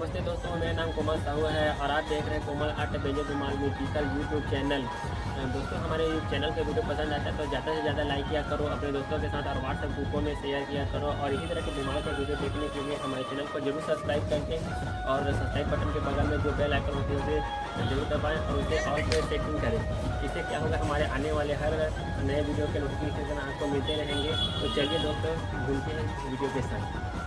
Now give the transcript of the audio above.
नमस्ते दोस्तों, मेरा नाम कोमल साहू है और आप देख रहे हैं Komal art banjo Dhumal musical YouTube channel. दोस्तों हमारे चैनल के वीडियो पसंद आता है तो ज़्यादा से ज़्यादा लाइक किया करो अपने दोस्तों के साथ और व्हाट्सएप ग्रुपों में शेयर किया करो। और इसी तरह के धुमाल का वीडियो देखने के लिए हमारे चैनल को जरूर सब्सक्राइब करके और सब्सक्राइब बटन के बगल में जो बेल आइकन होती है उसे जरूर दबाएँ और उसे ऑल पे सेटिंग करें। इससे क्या होगा, हमारे आने वाले हर नए वीडियो के नोटिफिकेशन आपको मिलते रहेंगे। तो चलिए दोस्तों, घूमते हैं वीडियो के साथ।